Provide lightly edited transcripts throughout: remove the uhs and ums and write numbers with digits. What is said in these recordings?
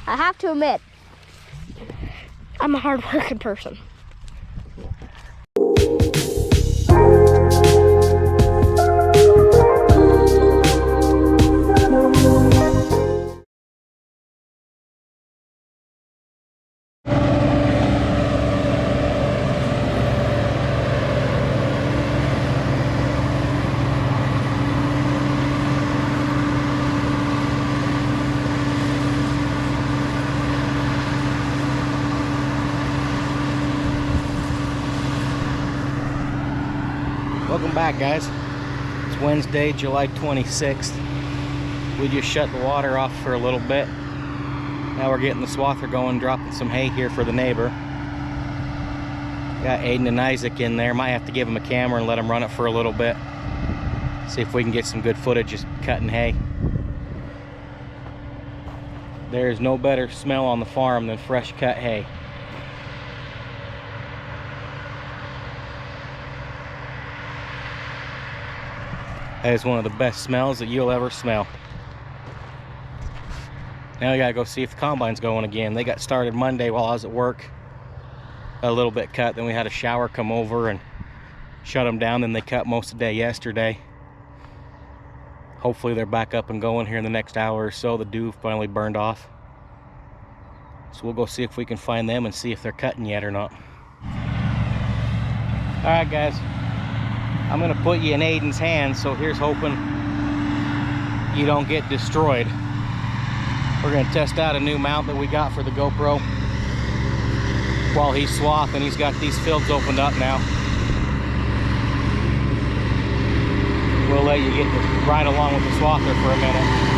I have to admit, I'm a hard-working person. Welcome back, guys. It's Wednesday, July 26th. We just shut the water off for a little bit. Now we're getting the swather going, dropping some hay here for the neighbor. Got Aiden and Isaac in there. Might have to give them a camera and let them run it for a little bit. See if we can get some good footage just cutting hay. There's no better smell on the farm than fresh cut hay. That is one of the best smells that you'll ever smell. Now we gotta go see if the combine's going again. They got started Monday while I was at work. A little bit cut, then we had a shower come over and shut them down. Then they cut most of the day yesterday. Hopefully they're back up and going here in the next hour or so. The dew finally burned off. So we'll go see if we can find them and see if they're cutting yet or not. All right, guys. I'm gonna put you in Aiden's hands, so here's hoping you don't get destroyed. We're gonna test out a new mount that we got for the GoPro while he's swathing. He's got these fields opened up now. We'll let you get to ride along with the swather for a minute.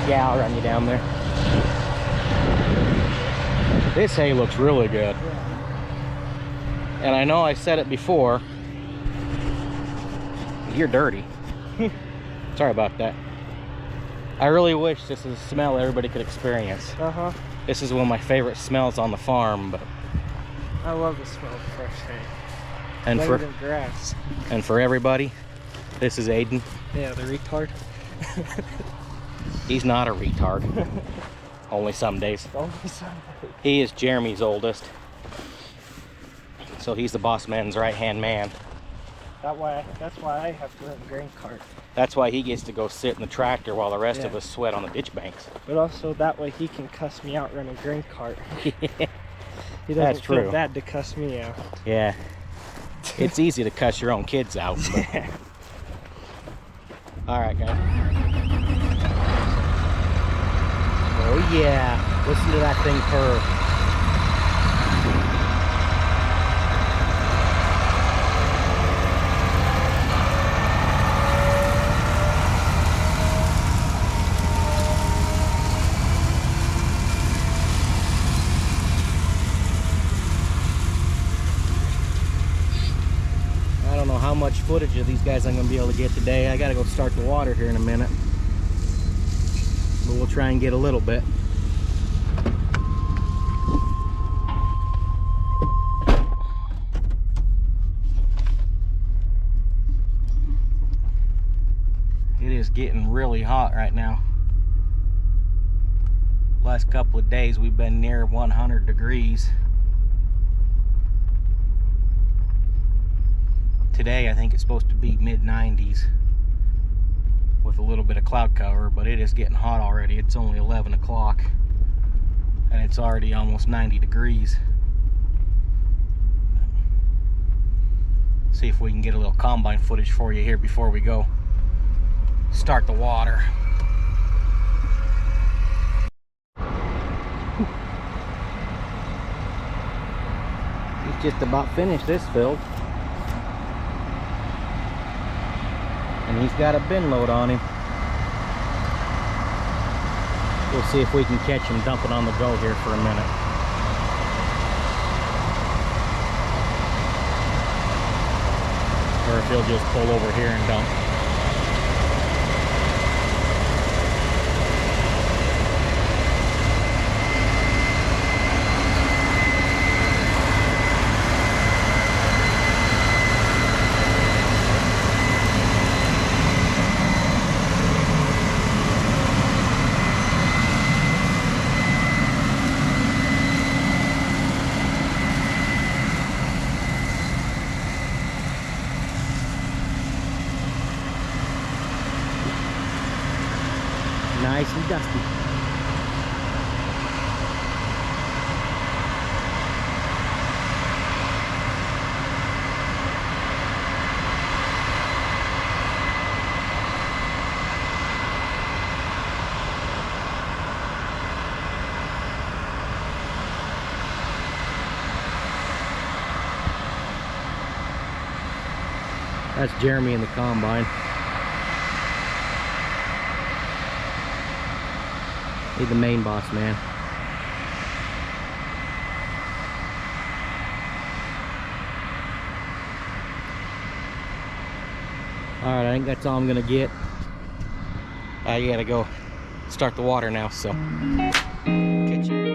Yeah, I'll run you down there. This hay looks really good. Yeah. And I know I said it before. You're dirty. Sorry about that. I really wish this is a smell everybody could experience. Uh-huh. This is one of my favorite smells on the farm, but I love the smell of fresh hay. and Better for than grass. and for everybody, this is Aiden. Yeah, the retard. He's not a retard. Only some days. Only Sunday. He is Jeremy's oldest. So he's the boss man's right-hand man. That's why I have to run a grain cart. That's why he gets to go sit in the tractor while the rest of Yeah. us sweat on the ditch banks. But also that way he can cuss me out running a grain cart. He doesn't That's feel true. bad to cuss me out. Yeah. It's easy to cuss your own kids out. Yeah. All right, guys. Oh yeah, listen to that thing purr. I don't know how much footage of these guys I'm going to be able to get today. I got to go start the water here in a minute. But we'll try and get a little bit. It is getting really hot right now. Last couple of days we've been near 100 degrees. Today I think it's supposed to be mid-90s with a little bit of cloud cover, but it is getting hot already. It's only 11 o'clock and it's already almost 90 degrees. See if we can get a little combine footage for you here before we go start the water. He's just about finished this field. And he's got a bin load on him. We'll see if we can catch him dumping on the go here for a minute. Or if he'll just pull over here and dump. Nice and dusty. That's Jeremy in the combine. He's the main boss man. Alright, I think that's all I'm gonna get. I gotta go start the water now, so catch you.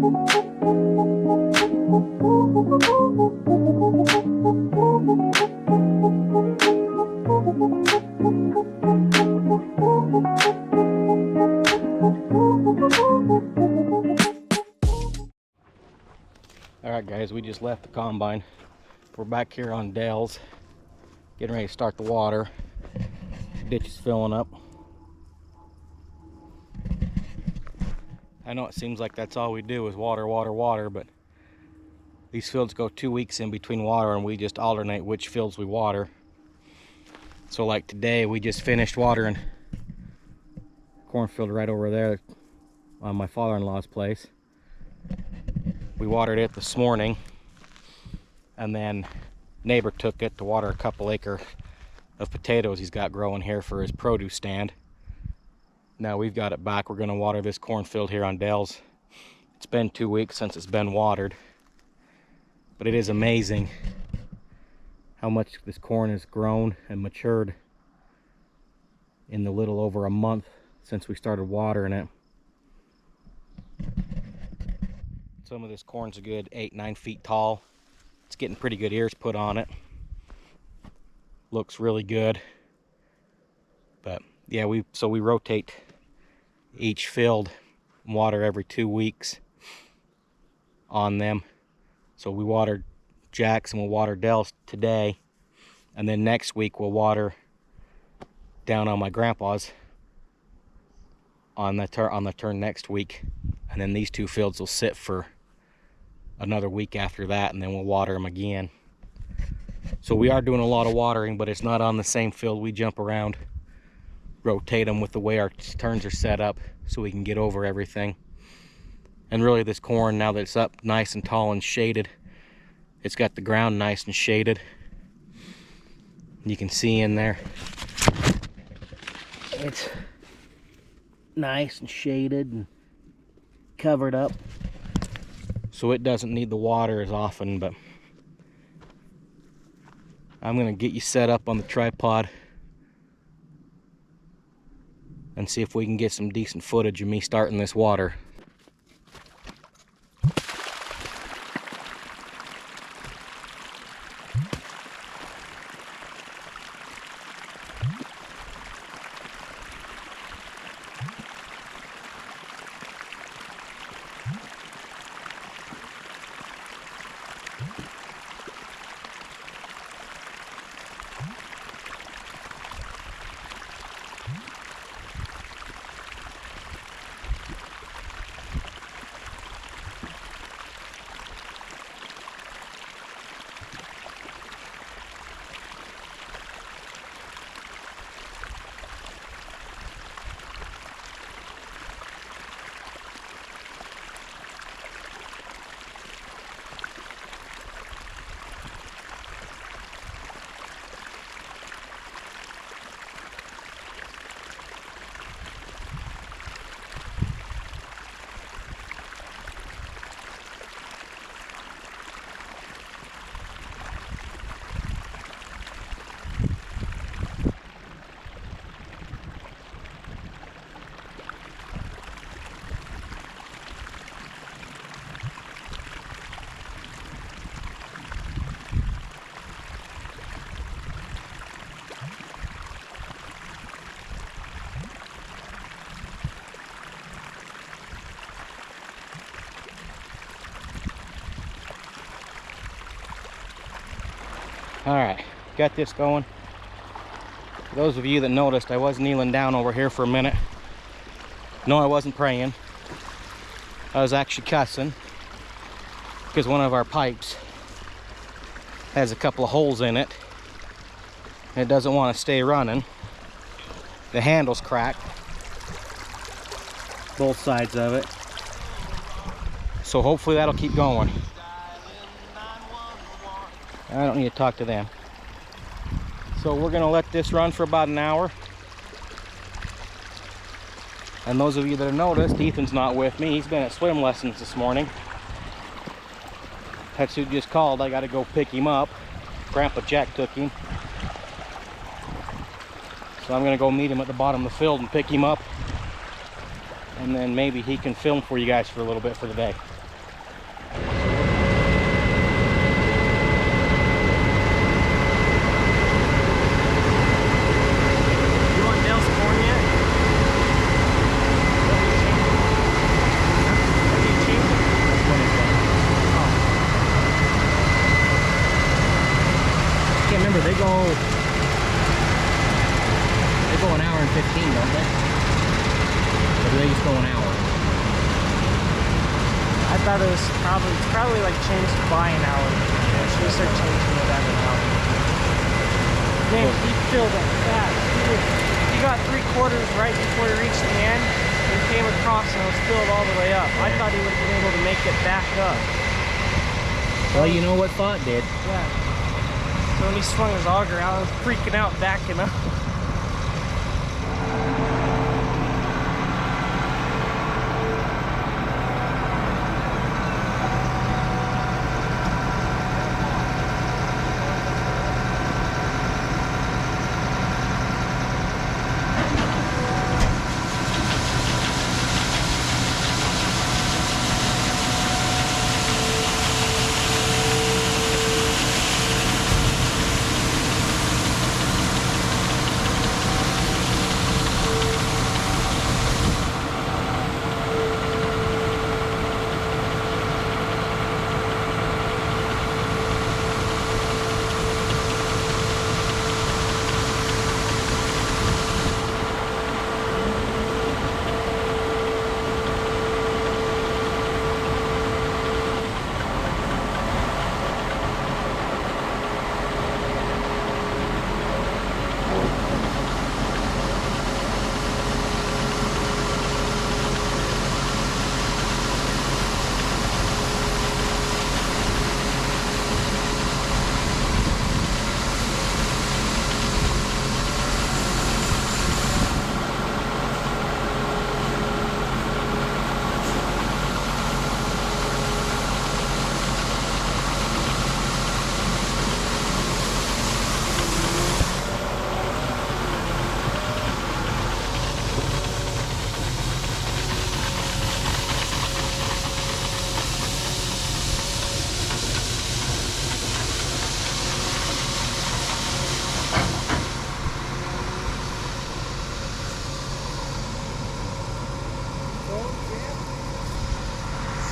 Alright guys, we just left the combine. We're back here on Dell's, getting ready to start the water. Ditch is filling up. I know it seems like that's all we do is water, water, water, but these fields go 2 weeks in between water and we just alternate which fields we water. So like today, we just finished watering cornfield right over there on my father-in-law's place. We watered it this morning, and then neighbor took it to water a couple acre of potatoes he's got growing here for his produce stand. Now we've got it back. We're going to water this cornfield here on Dell's. It's been 2 weeks since it's been watered, but it is amazing how much this corn has grown and matured in the little over a month since we started watering it. Some of this corn's a good 8-9 feet tall. It's getting pretty good ears put on it. Looks really good. But yeah, we rotate each field and water every 2 weeks on them. So we watered Jack's and we'll water Dell's today, and then next week we'll water down on my grandpa's on the turn next week, and then these 2 fields will sit for another week after that, and then we'll water them again. So we are doing a lot of watering, but it's not on the same field. We jump around, rotate them with the way our turns are set up so we can get over everything. And really this corn, now that it's up nice and tall and shaded, it's got the ground nice and shaded. You can see in there, it's nice and shaded and covered up, so it doesn't need the water as often. But I'm gonna get you set up on the tripod and see if we can get some decent footage of me starting this water. Alright, got this going. For those of you that noticed, I was kneeling down over here for a minute. No, I wasn't praying. I was actually cussing, because one of our pipes has a couple of holes in it and it doesn't want to stay running. The handle's cracked, both sides of it, so hopefully that'll keep going. I don't need to talk to them. So we're gonna let this run for about an hour. And those of you that have noticed, Ethan's not with me. He's been at swim lessons this morning. That's who just called. I gotta go pick him up. Grandpa Jack took him. So I'm gonna go meet him at the bottom of the field and pick him up. And then maybe he can film for you guys for a little bit for the day. You want Dale's corn yet? What are you changing? Huh? What are you changing? Oh. I can't remember, they go an hour and 15, don't they? Or do they just go an hour? I thought it was probably like changed by an hour. Yeah, should we start changing it at an hour? Man, he filled up fast. He got 3/4 right before he reached the end and came across and it was filled all the way up. I thought he would have been able to make it back up. Well, you know what thought did. Yeah. So when he swung his auger out, I was freaking out, backing up.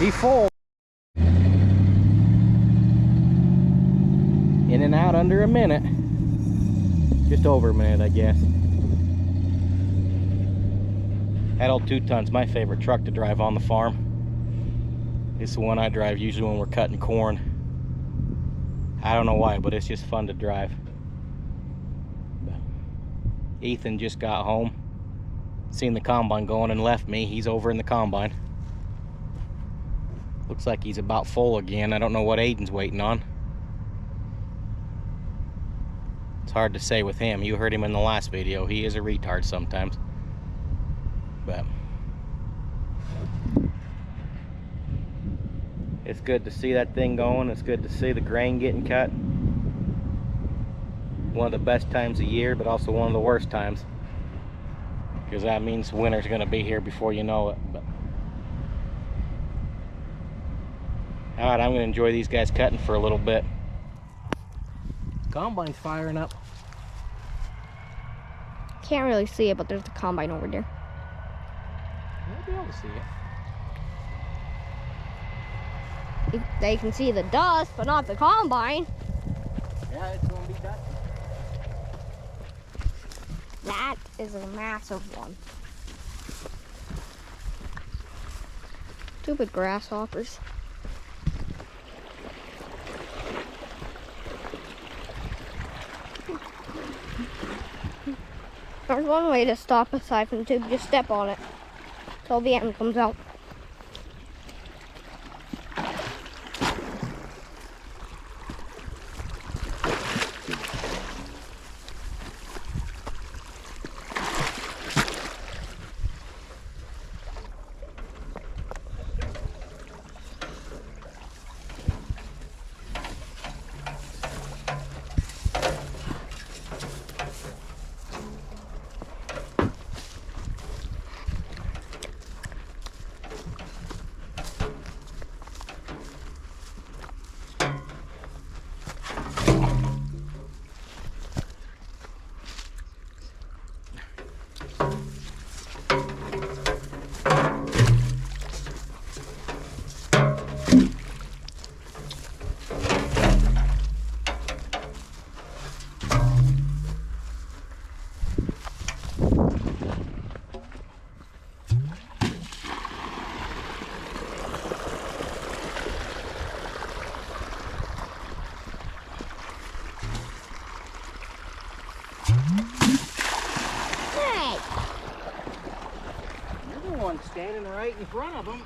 C4. In and out under a minute. Just over a minute, I guess. That old 2 ton's my favorite truck to drive on the farm. It's the one I drive usually when we're cutting corn. I don't know why, but it's just fun to drive. Ethan just got home, seen the combine going and left me. He's over in the combine. Looks like he's about full again. I don't know what Aiden's waiting on. It's hard to say with him. You heard him in the last video. He is a retard sometimes. But it's good to see that thing going. It's good to see the grain getting cut. One of the best times of year, but also one of the worst times, because that means winter's going to be here before you know it. But all right, I'm going to enjoy these guys cutting for a little bit. Combine's firing up. Can't really see it, but there's the combine over there. You'll be able to see it. They can see the dust, but not the combine. Yeah, it's going to be dusty. That is a massive one. Stupid grasshoppers. There's one way to stop a siphon tube. Just step on it till the end comes out. standing right in front of them.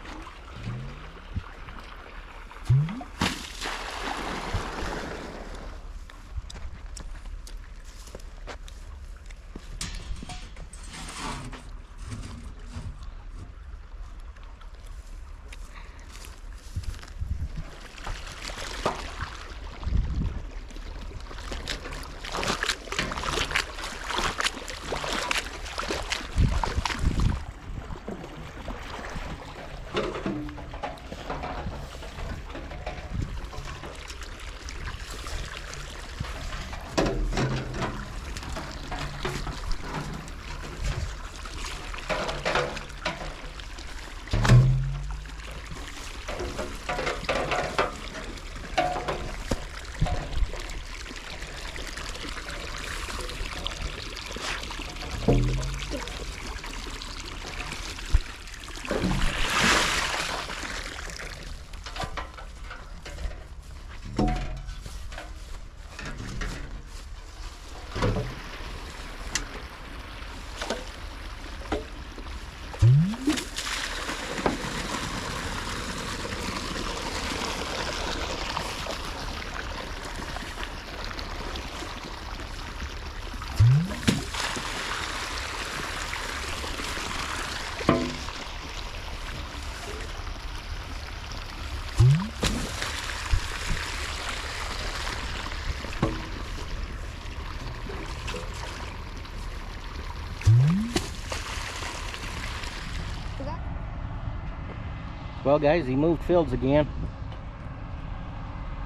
Well guys, he moved fields again.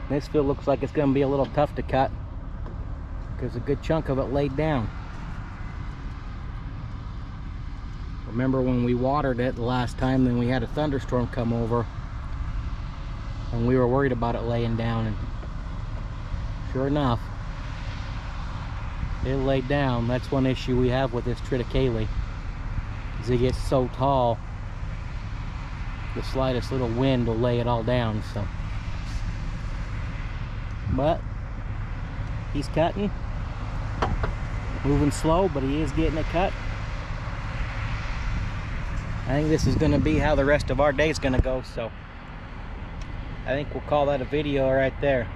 This field looks like it's going to be a little tough to cut because a good chunk of it laid down. Remember when we watered it the last time, then we had a thunderstorm come over and we were worried about it laying down, and sure enough, it laid down. That's one issue we have with this triticale, is it gets so tall, the slightest little wind will lay it all down. So, but he's cutting, moving slow, but he is getting it cut. I think this is going to be how the rest of our day is going to go, so I think we'll call that a video right there.